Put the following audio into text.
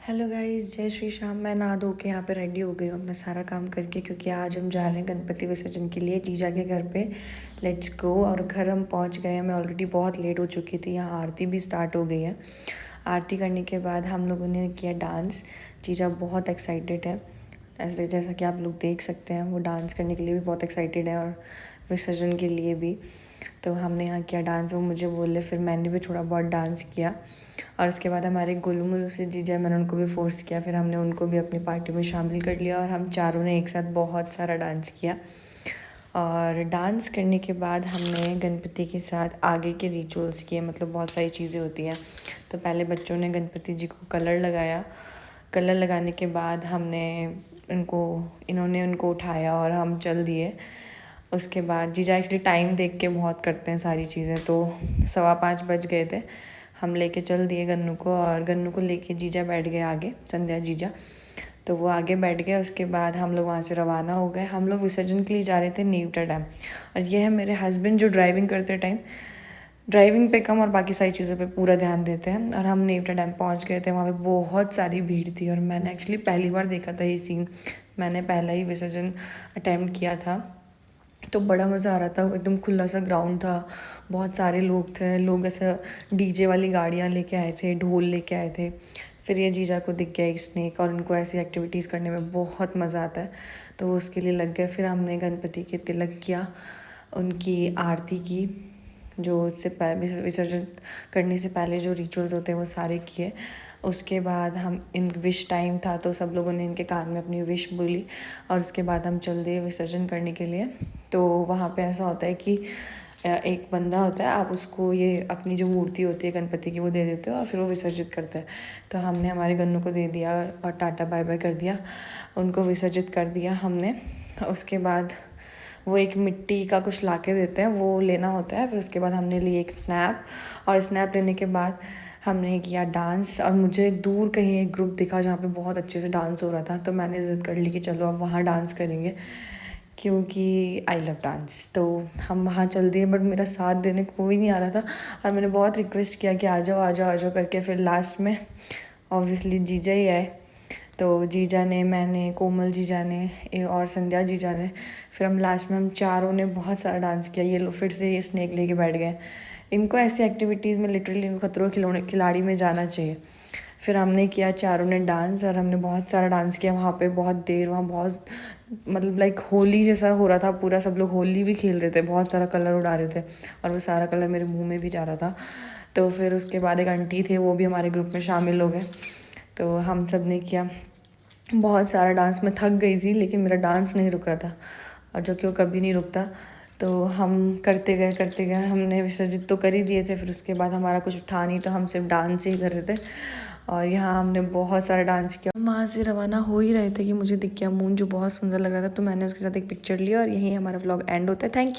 Hello guys, जय श्री श्याम। मैं नहा धो के यहाँ पे रेडी हो गई हूँ अपना सारा काम करके, क्योंकि आज हम जा रहे हैं गणपति विसर्जन के लिए जीजा के घर पे। Let's go. और घर हम पहुँच गए हैं। मैं ऑलरेडी बहुत लेट हो चुकी थी। यहाँ आरती भी स्टार्ट हो गई है। आरती करने के बाद हम लोगों ने किया डांस। जीजा बहुत एक्साइटेड है, ऐसे जैसा कि आप लोग देख सकते हैं। वो डांस करने के लिए भी बहुत एक्साइटेड है और विसर्जन के लिए भी। तो हमने यहाँ किया डांस, वो मुझे बोले, फिर मैंने भी थोड़ा बहुत डांस किया। और उसके बाद हमारे गोलू मोलू से जीजा, मैंने उनको भी फोर्स किया, फिर हमने उनको भी अपनी पार्टी में शामिल कर लिया और हम चारों ने एक साथ बहुत सारा डांस किया। और डांस करने के बाद हमने गणपति के साथ आगे के रिचुअल्स किए, मतलब बहुत सारी चीज़ें होती हैं। तो पहले बच्चों ने गणपति जी को कलर लगाया। कलर लगाने के बाद इन्होंने उनको उठाया और हम चल दिए। उसके बाद जीजा एक्चुअली टाइम देख के बहुत करते हैं सारी चीज़ें, तो 5:15 बज गए थे। हम लेके चल दिए गन्नू को, और गन्नू को लेके जीजा बैठ गए आगे, संध्या जीजा। तो वो आगे बैठ गए। उसके बाद हम लोग वहाँ से रवाना हो गए। हम लोग विसर्जन के लिए जा रहे थे नीवटा डैम। और ये है मेरे हस्बैंड, जो ड्राइविंग करते टाइम ड्राइविंग पे कम और बाकी सारी चीज़ों पे पूरा ध्यान देते हैं। और हम नीवटा डैम पहुँच गए थे। वहाँ पे बहुत सारी भीड़ थी और मैंने एक्चुअली पहली बार देखा था ये सीन। मैंने पहला ही विसर्जन अटैम्प्ट किया था, तो बड़ा मज़ा आ रहा था। एकदम खुला सा ग्राउंड था, बहुत सारे लोग थे। लोग ऐसा डीजे वाली गाड़ियाँ लेके आए थे, ढोल लेके आए थे। फिर ये जीजा को दिख गया एक स्नेक, और उनको ऐसी एक्टिविटीज़ करने में बहुत मज़ा आता है, तो वो उसके लिए लग गए। फिर हमने गणपति के तिलक किया, उनकी आरती की, जो उससे पहले विसर्जन करने से पहले जो रिचुअल्स होते हैं वो सारे किए। उसके बाद हम विश टाइम था, तो सब लोगों ने इनके कान में अपनी विश बोली, और उसके बाद हम चल दिए विसर्जन करने के लिए। तो वहाँ पे ऐसा होता है कि एक बंदा होता है, आप उसको ये अपनी जो मूर्ति होती है गणपति की वो दे देते हो, और फिर वो विसर्जित करता है। तो हमने हमारे गन्नू को दे दिया और टाटा बाय बाय कर दिया, उनको विसर्जित कर दिया हमने। उसके बाद वो एक मिट्टी का कुछ ला के देते हैं, वो लेना होता है। फिर उसके बाद हमने लिए एक स्नैप, और स्नैप लेने के बाद हमने किया डांस। और मुझे दूर कहीं एक ग्रुप दिखा जहाँ पे बहुत अच्छे से डांस हो रहा था, तो मैंने ज़िद कर ली कि चलो अब वहाँ डांस करेंगे, क्योंकि आई लव डांस। तो हम वहाँ चल दिए, बट मेरा साथ देने को कोई नहीं आ रहा था, और मैंने बहुत रिक्वेस्ट किया कि आ जाओ आ जाओ आ जाओ करके। फिर लास्ट में ऑब्वियसली जीजा ही आए। तो जीजा ने, मैंने, कोमल जीजा ने और संध्या जीजा ने, फिर हम लास्ट में हम चारों ने बहुत सारा डांस किया। ये लोग फिर से ये स्नेक लेके बैठ गए। इनको ऐसी एक्टिविटीज़ में लिटरली इनको खतरों खिलाड़ी में जाना चाहिए। फिर हमने किया चारों ने डांस, और हमने बहुत सारा डांस किया वहाँ पे बहुत देर। वहाँ बहुत मतलब लाइक होली जैसा हो रहा था पूरा, सब लोग होली भी खेल रहे थे, बहुत सारा कलर उड़ा रहे थे, और वो सारा कलर मेरे मुँह में भी जा रहा था। तो फिर उसके बाद एक आंटी थे, वो भी हमारे ग्रुप में शामिल हो गए। तो हम सब ने किया बहुत सारा डांस। मैं थक गई थी, लेकिन मेरा डांस नहीं रुक रहा था, और जो कि वो कभी नहीं रुकता। तो हम करते गए। हमने विसर्जित तो कर ही दिए थे, फिर उसके बाद हमारा कुछ था नहीं, तो हम सिर्फ डांस ही कर रहे थे। और यहाँ हमने बहुत सारा डांस किया। हम वहाँ से रवाना हो ही रहे थे कि मुझे दिख गया मून, जो बहुत सुंदर लग रहा था, तो मैंने उसके साथ एक पिक्चर लिया, और यहीं हमारा व्लॉग एंड होता है। Thank you.